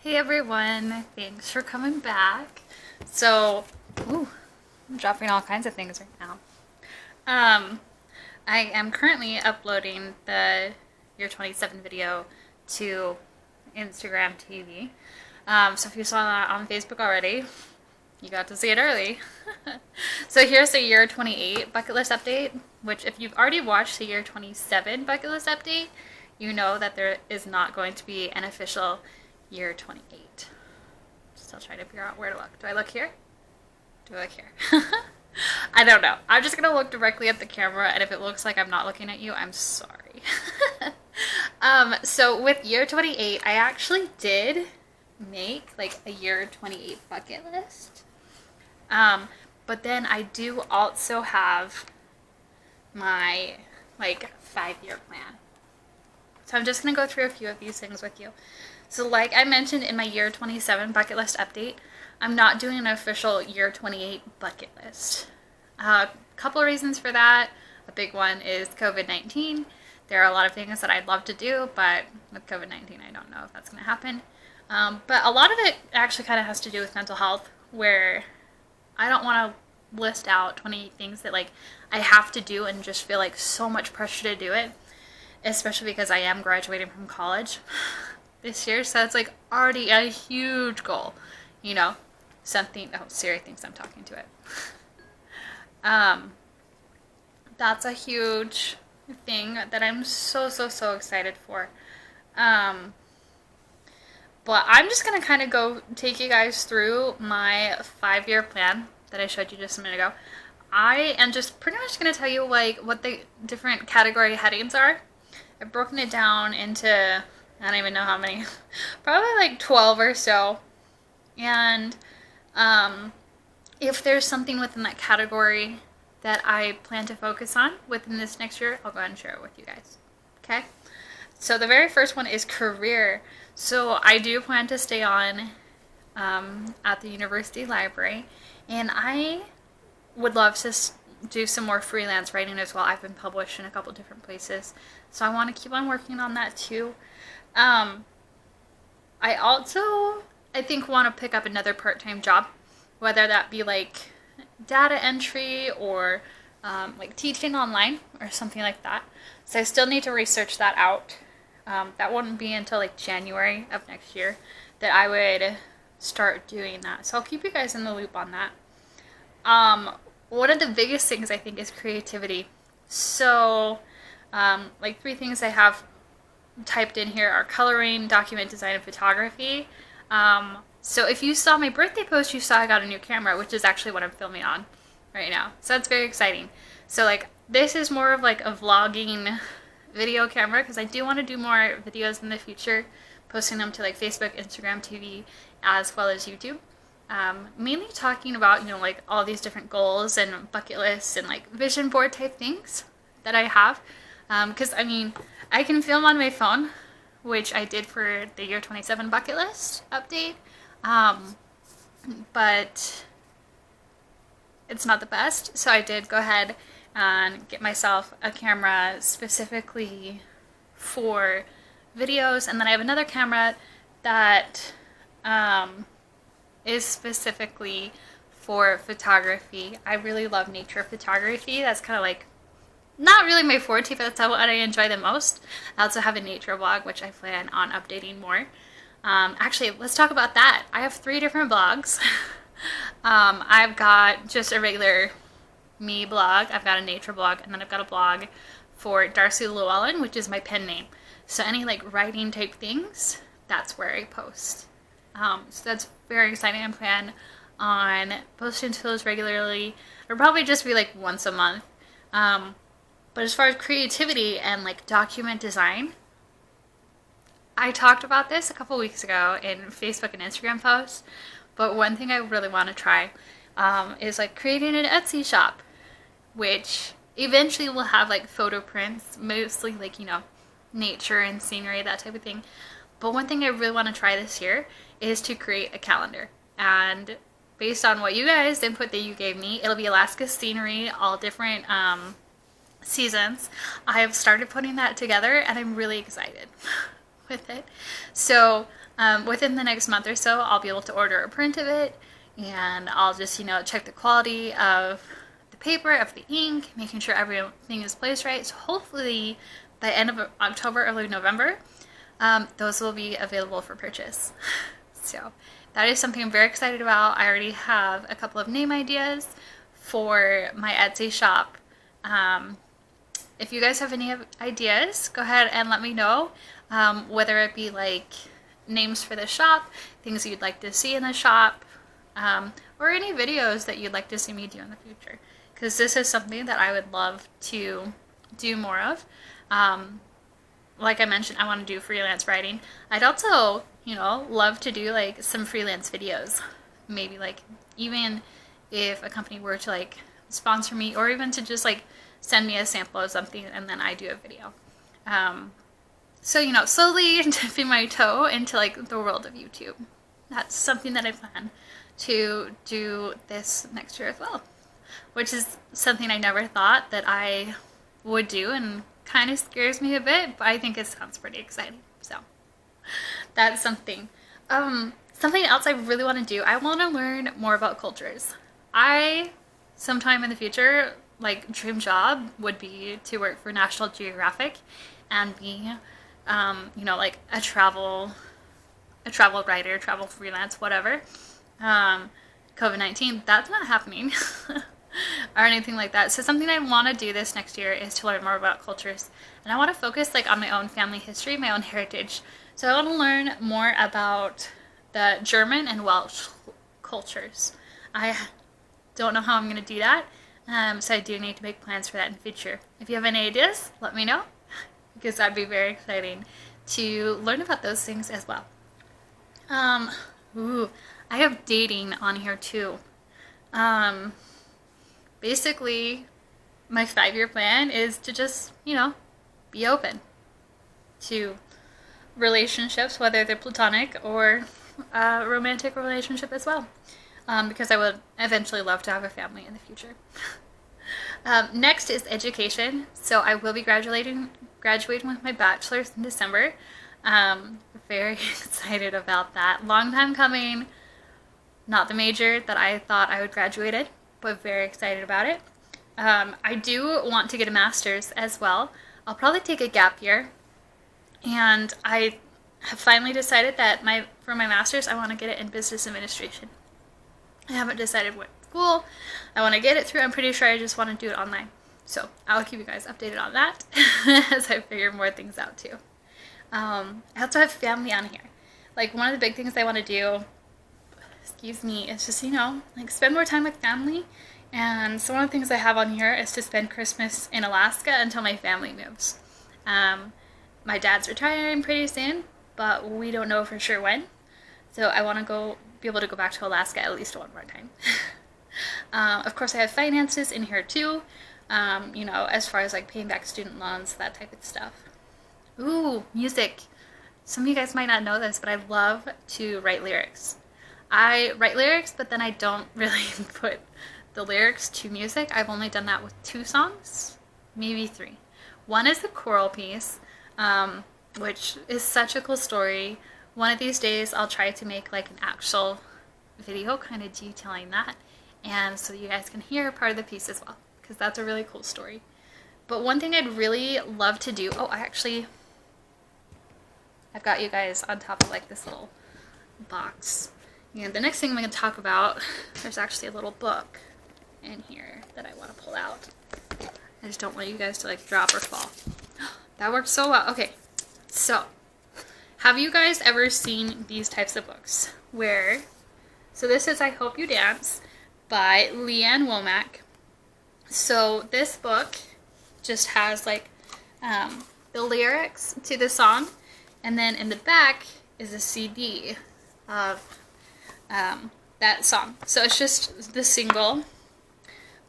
Hey everyone, thanks for coming back. So, ooh, I'm dropping all kinds of things right now. Um, I am currently uploading the year 27 video to Instagram TV. So if you saw that on Facebook already, you got to see it early. So here's the year 28 bucket list update, which if you've already watched the year 27 bucket list update, you know that there is not going to be an official year 28. Still trying to figure out where to look. Do I look here? Do I look here? I don't know. I'm just gonna look directly at the camera, and if it looks like I'm not looking at you, I'm sorry. So with year 28, I actually did make like a year 28 bucket list. But then I do also have my like 5-year plan. So I'm just gonna go through a few of these things with you. So like I mentioned in my year 27 bucket list update, I'm not doing an official year 28 bucket list. A couple of reasons for that. A big one is COVID-19. There are a lot of things that I'd love to do, but with COVID-19, I don't know if that's going to happen. But a lot of it actually kind of has to do with mental health, where I don't want to list out 28 things that like I have to do and just feel like so much pressure to do it, especially because I am graduating from college this year, so it's like already a huge goal, you know. Something. Oh, Siri thinks I'm talking to it. That's a huge thing that I'm so excited for. But I'm just gonna kind of go take you guys through my 5-year plan that I showed you just a minute ago. I am just pretty much gonna tell you like what the different category headings are. I've broken it down into, I don't even know how many, probably like 12 or so. And if there's something within that category that I plan to focus on within this next year, I'll go ahead and share it with you guys. Okay? So the very first one is career. So I do plan to stay on at the university library, and I would love to do some more freelance writing as well. I've been published in a couple different places, so I want to keep on working on that too. I also, I think, want to pick up another part-time job, whether that be like data entry or like teaching online or something like that. So I still need to research that out. That wouldn't be until like January of next year that I would start doing that. So I'll keep you guys in the loop on that. One of the biggest things I think is creativity. So like 3 things I have typed in here are coloring, document design, and photography. So if you saw my birthday post, you saw I got a new camera, which is actually what I'm filming on right now. So that's very exciting. So like this is more of like a vlogging video camera, because I do want to do more videos in the future, posting them to like Facebook, Instagram, TV, as well as YouTube. Mainly talking about, you know, like all these different goals and bucket lists and like vision board type things that I have. Because I mean, I can film on my phone, which I did for the year 27 bucket list update. But it's not the best, so I did go ahead and get myself a camera specifically for videos, and then I have another camera that is specifically for photography. I really love nature photography. That's kind of like not really my forte, but that's what I enjoy the most. I also have a nature blog, which I plan on updating more. Actually, let's talk about that. I have 3 different blogs. I've got just a regular me blog, I've got a nature blog, and then I've got a blog for Darcy Llewellyn, which is my pen name. So any like writing type things, that's where I post. So that's very exciting. I plan on posting to those regularly. It'll probably just be like once a month. But as far as creativity and like document design, I talked about this a couple weeks ago in Facebook and Instagram posts, but one thing I really want to try is like creating an Etsy shop, which eventually will have like photo prints, mostly like, you know, nature and scenery, that type of thing. But one thing I really want to try this year is to create a calendar. And based on what you guys, the input that you gave me, it'll be Alaska scenery, all different seasons. I have started putting that together, and I'm really excited with it. So Within the next month or so, I'll be able to order a print of it, and I'll just, check the quality of the paper, of the ink, making sure everything is placed right. So hopefully by end of October, early November, those will be available for purchase. So that is something I'm very excited about. I already have a couple of name ideas for my Etsy shop. If you guys have any ideas, go ahead and let me know, whether it be like names for the shop, things you'd like to see in the shop, or any videos that you'd like to see me do in the future, because this is something that I would love to do more of. Like I mentioned, I want to do freelance writing. I'd also, love to do like some freelance videos. Maybe like even if a company were to like sponsor me, or even to just like send me a sample of something and then I do a video. So, slowly dipping my toe into like the world of YouTube. That's something that I plan to do this next year as well, which is something I never thought that I would do, and kind of scares me a bit, but I think it sounds pretty exciting. So that's something. Something else I really want to do, I want to learn more about cultures. Sometime in the future, like dream job would be to work for National Geographic and be, like a travel writer, travel freelance, whatever. COVID-19, that's not happening. Or anything like that. So something I want to do this next year is to learn more about cultures, and I want to focus like on my own family history, my own heritage. So I want to learn more about the German and Welsh cultures. I don't know how I'm going to do that, so I do need to make plans for that in the future. If you have any ideas, let me know, because that'd be very exciting to learn about those things as well. I have dating on here too. Basically, my 5-year plan is to just, be open to relationships, whether they're platonic or a romantic relationship as well, because I would eventually love to have a family in the future. Next is education. So I will be graduating with my bachelor's in December. Very excited about that. Long time coming. Not the major that I thought I would graduate in, but very excited about it. I do want to get a master's as well. I'll probably take a gap year, and I have finally decided that for my master's I want to get it in business administration. I haven't decided what school I want to get it through. I'm pretty sure I just want to do it online. So I'll keep you guys updated on that as I figure more things out too. I also have family on here. Like one of the big things I want to do, is just, like spend more time with family. And so one of the things I have on here is to spend Christmas in Alaska until my family moves. My dad's retiring pretty soon, but we don't know for sure when. So I want to be able to go back to Alaska at least one more time. Of course, I have finances in here too. As far as like paying back student loans, that type of stuff. Ooh, music. Some of you guys might not know this, but I love to write lyrics. I write lyrics, but then I don't really put the lyrics to music. I've only done that with 2 songs, maybe 3. One is the choral piece, which is such a cool story. One of these days I'll try to make like an actual video kind of detailing that, and so you guys can hear part of the piece as well, because that's a really cool story. But one thing I'd really love to do, I've got you guys on top of like this little box. And the next thing I'm going to talk about, there's actually a little book in here that I want to pull out. I just don't want you guys to like drop or fall. That worked so well. Okay, so have you guys ever seen these types of books so this is I Hope You Dance by Leanne Womack. So this book just has like the lyrics to the song, and then in the back is a CD of that song. So it's just the single,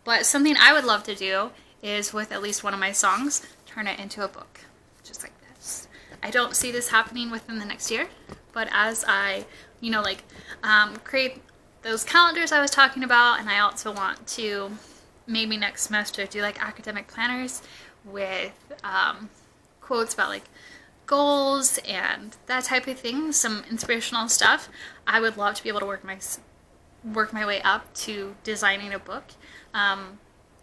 but something I would love to do is with at least one of my songs, turn it into a book, just like this. I don't see this happening within the next year, but as I, create those calendars I was talking about, and I also want to maybe next semester do like academic planners with quotes about like goals and that type of thing, some inspirational stuff, I would love to be able to work my way up to designing a book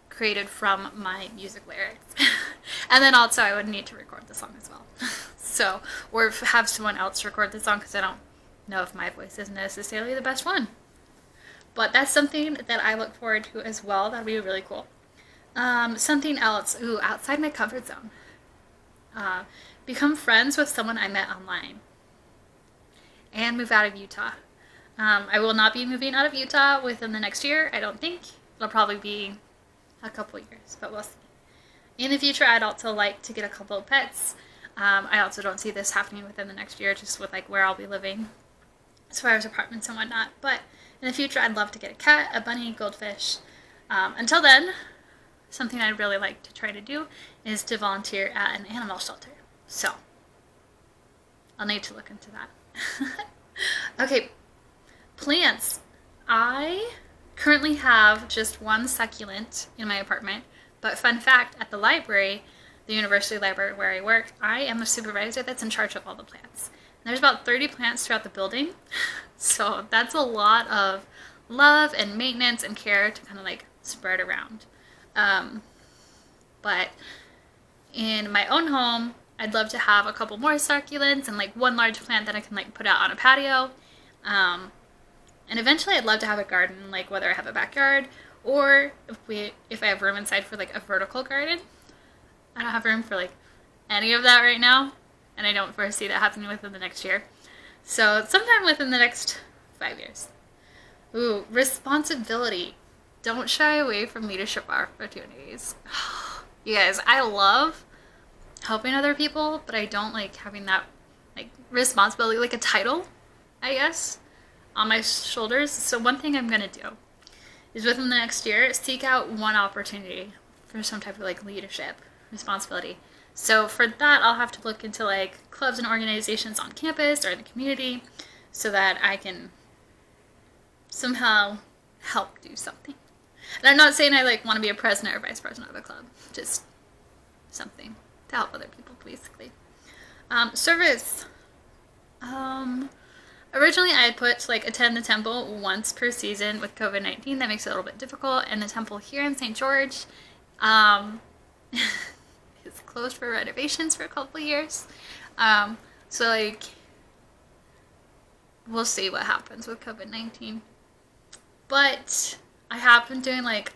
created from my music lyrics. And then also I would need to record the song as well. So, or have someone else record the song because I don't know if my voice is necessarily the best one. But that's something that I look forward to as well. That'd be really cool. Something else, outside my comfort zone. Become friends with someone I met online. And move out of Utah. I will not be moving out of Utah within the next year, I don't think. It'll probably be a couple years, but we'll see. In the future, I'd also like to get a couple of pets. I also don't see this happening within the next year, just with like where I'll be living as far as apartments and whatnot. But in the future, I'd love to get a cat, a bunny, goldfish. Until then, something I'd really like to try to do is to volunteer at an animal shelter. So, I'll need to look into that. Okay, plants. I currently have just one succulent in my apartment, but fun fact, at the library, the university library where I work, I am the supervisor that's in charge of all the plants. And there's about 30 plants throughout the building, so that's a lot of love and maintenance and care to kind of like spread around. But in my own home, I'd love to have a couple more succulents and like one large plant that I can like put out on a patio. And eventually I'd love to have a garden, like whether I have a backyard or if I have room inside for like a vertical garden. I don't have room for like any of that right now, and I don't foresee that happening within the next year. So sometime within the next 5 years. Ooh, responsibility. Don't shy away from leadership opportunities. You guys, I love helping other people, but I don't like having that like responsibility, like a title, I guess, on my shoulders. So one thing I'm gonna do is within the next year, seek out one opportunity for some type of like leadership responsibility. So for that, I'll have to look into like clubs and organizations on campus or in the community so that I can somehow help do something. And I'm not saying I like want to be a president or vice president of a club, just something to help other people, basically. Service. Originally I had put like attend the temple once per season. With COVID-19, that makes it a little bit difficult, and the temple here in St. George is closed for renovations for a couple of years. So like we'll see what happens with COVID-19. But I have been doing like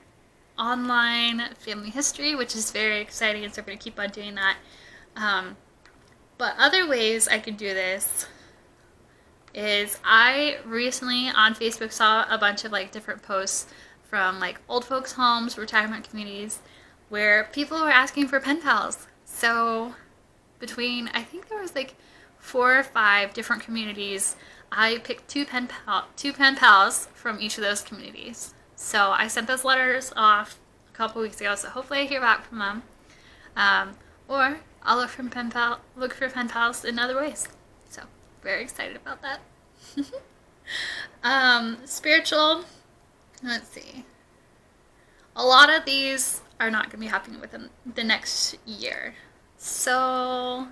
online family history, which is very exciting, and so I'm going to keep on doing that. But other ways I could do this is I recently on Facebook saw a bunch of like different posts from like old folks' homes, retirement communities, where people were asking for pen pals. So between, I think there was like 4 or 5 different communities, I picked two pen pals from each of those communities. So I sent those letters off a couple weeks ago, so hopefully I hear back from them. Or I'll look for pen pals in other ways. So very excited about that. Spiritual, let's see. A lot of these are not going to be happening within the next year. So,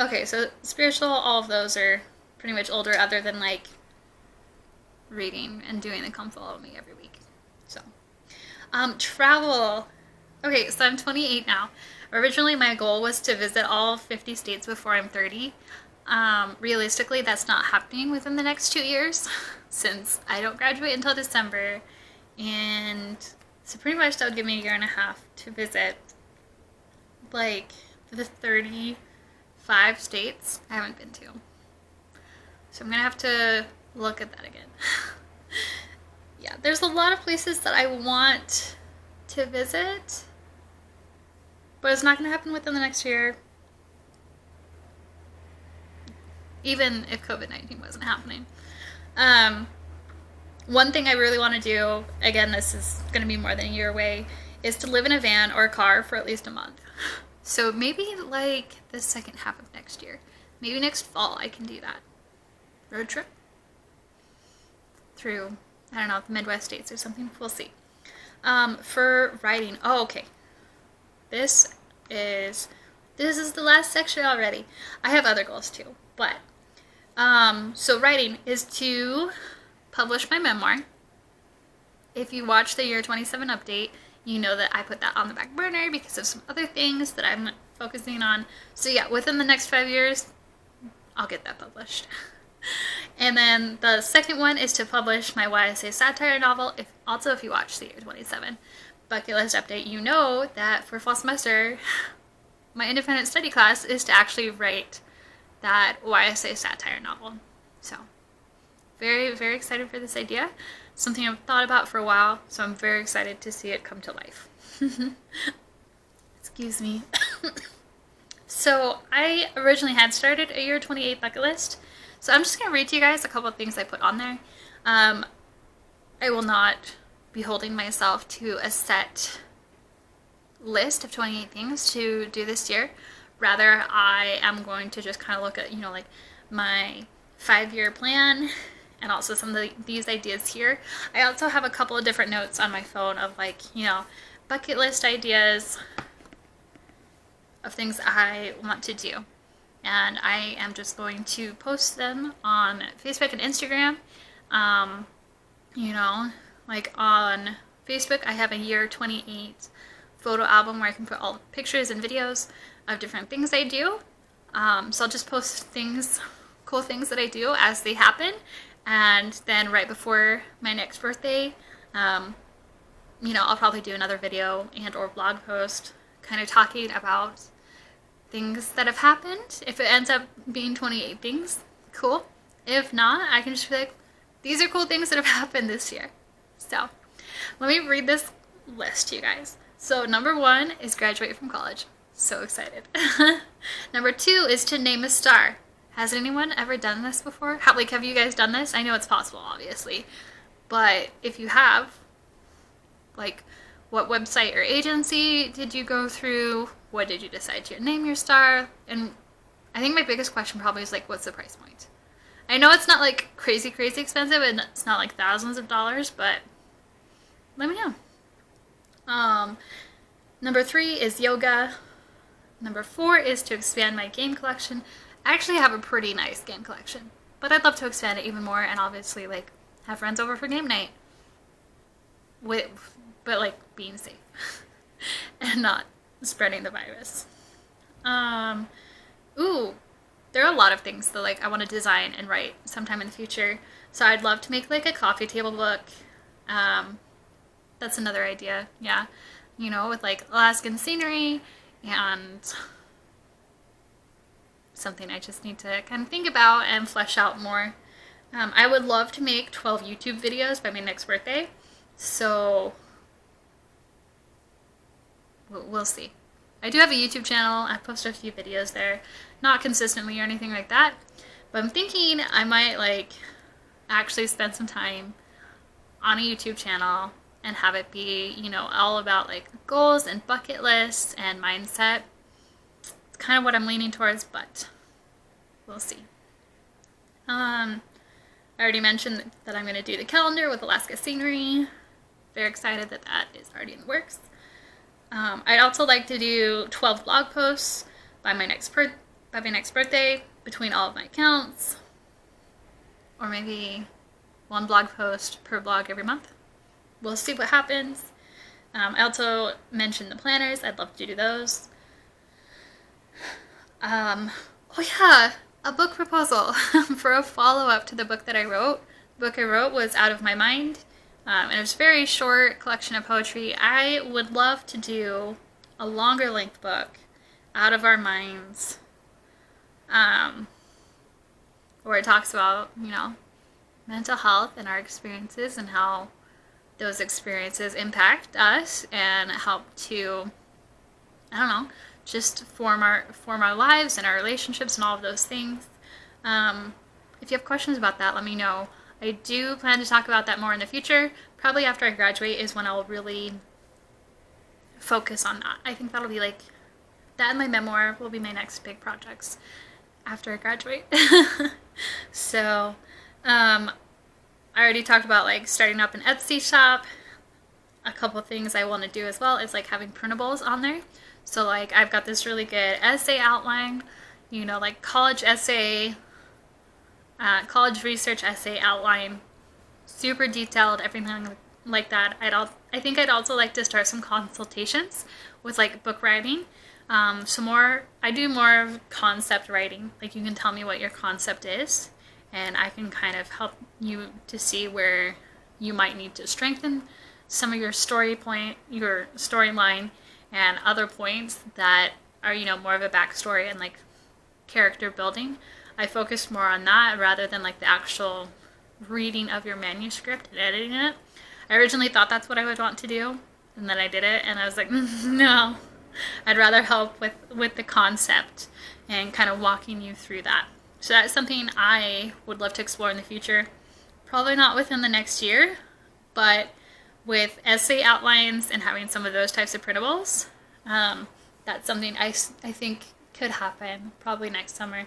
okay, so spiritual, all of those are pretty much older, other than like reading and doing the Come Follow Me every week. So, travel. Okay, so I'm 28 now. Originally, my goal was to visit all 50 states before I'm 30. Realistically, that's not happening within the next 2 years since I don't graduate until December. And so pretty much that would give me a year and a half to visit like the 35 states I haven't been to. So I'm going to have to look at that again. Yeah, there's a lot of places that I want to visit, but it's not going to happen within the next year, even if COVID-19 wasn't happening. One thing I really want to do, again, this is going to be more than a year away, is to live in a van or a car for at least a month. So maybe like the second half of next year. Maybe next fall I can do that. Road trip through, I don't know, the Midwest states or something. We'll see. For writing, oh, okay. This is this is the last section already. I have other goals too, but so writing is to publish my memoir. If you watch the year 27 update, you know that I put that on the back burner because of some other things that I'm focusing on. So yeah, within the next 5 years, I'll get that published. And then the second one is to publish my YSA satire novel. If you watch the year 27 bucket list update, you know that for fall semester, my independent study class is to actually write that YSA satire novel. So very, very excited for this idea. Something I've thought about for a while, so I'm very excited to see it come to life. Excuse me. So I originally had started a year 28 bucket list. So I'm just going to read to you guys a couple of things I put on there. I will not be holding myself to a set list of 28 things to do this year. Rather, I am going to just kind of look at, like my 5-year plan and also some of these ideas here. I also have a couple of different notes on my phone of bucket list ideas of things I want to do. And I am just going to post them on Facebook and Instagram. Like on Facebook, I have a year 28 photo album where I can put all the pictures and videos of different things I do. So I'll just post cool things that I do as they happen. And then right before my next birthday, I'll probably do another video and or blog post kind of talking about things that have happened. If it ends up being 28 things, cool. If not, I can just be like, these are cool things that have happened this year. So let me read this list to you guys. So number 1 is graduate from college. So excited. Number 2 is to name a star. Has anyone ever done this before? Have you guys done this? I know it's possible, obviously. But if you have, what website or agency did you go through? What did you decide to name your star? And I think my biggest question probably is what's the price point? I know it's not crazy expensive and it's not thousands of dollars, but let me know. Number 3 is yoga. Number 4 is to expand my game collection. I actually have a pretty nice game collection, but I'd love to expand it even more and obviously have friends over for game night. But being safe and not spreading the virus. There are a lot of things that I want to design and write sometime in the future. So I'd love to make a coffee table book. That's another idea. Yeah. With Alaskan scenery and something I just need to kind of think about and flesh out more. I would love to make 12 YouTube videos by my next birthday. So we'll see. I do have a YouTube channel. I post a few videos there. Not consistently or anything like that. But I'm thinking I might actually spend some time on a YouTube channel and have it be, all about goals and bucket lists and mindset. It's kind of what I'm leaning towards, but we'll see. I already mentioned that I'm going to do the calendar with Alaska scenery. Very excited that that is already in the works. I'd also like to do 12 blog posts by my next birthday between all of my accounts, or maybe 1 blog post per blog every month. We'll see what happens. I also mentioned the planners. I'd love to do those. Oh yeah, a book proposal for a follow-up to the book that I wrote. The book I wrote was Out of My Mind. And it was a very short collection of poetry. I would love to do a longer length book, Out of Our Minds, where it talks about, mental health and our experiences and how those experiences impact us and help to, just form our lives and our relationships and all of those things. If you have questions about that, let me know. I do plan to talk about that more in the future. Probably after I graduate is when I'll really focus on that. I think that'll be that and my memoir will be my next big projects after I graduate. So, I already talked about starting up an Etsy shop. a couple things I want to do as well is like having printables on there. So like I've got this really good essay outline, you know, like college essay, college research essay outline, super detailed, everything like that. I think I'd also like to start some consultations with like book writing. I do more of concept writing. Like you can tell me what your concept is, and I can kind of help you to see where you might need to strengthen some of your your storyline, and other points that are, you know, more of a backstory and like character building. I focus more on that rather than like the actual reading of your manuscript and editing it. I originally thought that's what I would want to do, and then I did it, and I was like, no, I'd rather help with the concept and kind of walking you through that. So that's something I would love to explore in the future. Probably not within the next year, but with essay outlines and having some of those types of printables, that's something I think could happen probably next summer.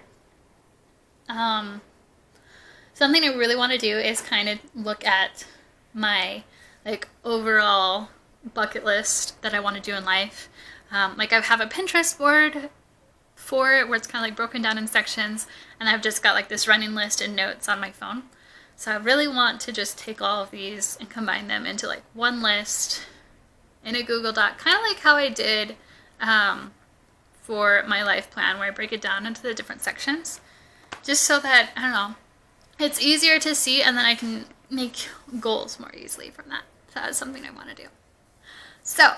Something I really want to do is kind of look at my like overall bucket list that I want to do in life. Like I have a Pinterest board for it where it's kind of like broken down in sections, and I've just got like this running list and notes on my phone. So I really want to just take all of these and combine them into like one list in a Google Doc, kind of like how I did for my life plan, where I break it down into the different sections, just so that, I don't know, it's easier to see, and then I can make goals more easily from that. So that's something I want to do. So,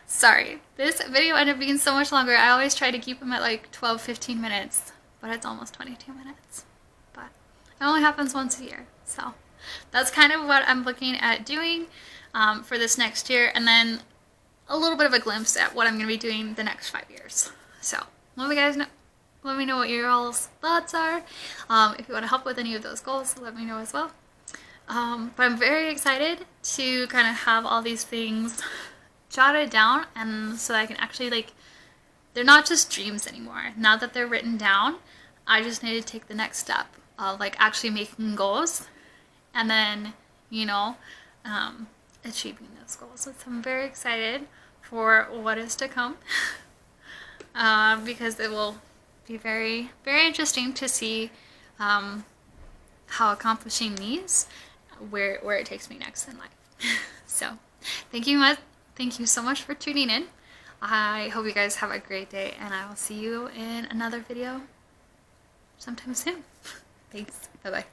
sorry, this video ended up being so much longer. I always try to keep them at like 12-15 minutes, but it's almost 22 minutes. But it only happens once a year. So that's kind of what I'm looking at doing for this next year, and then a little bit of a glimpse at what I'm going to be doing the next 5 years. So let me guys know. Let me know what your all's thoughts are. If you want to help with any of those goals, let me know as well. But I'm very excited to kind of have all these things jotted down, and so I can actually like, they're not just dreams anymore. Now that they're written down, I just need to take the next step of like actually making goals, and then, you know, achieving those goals. So I'm very excited for what is to come, because it will be very, very interesting to see how accomplishing these, where it takes me next in life. So thank you so much for tuning in. I hope you guys have a great day, and I will see you in another video sometime soon. Thanks. Bye bye.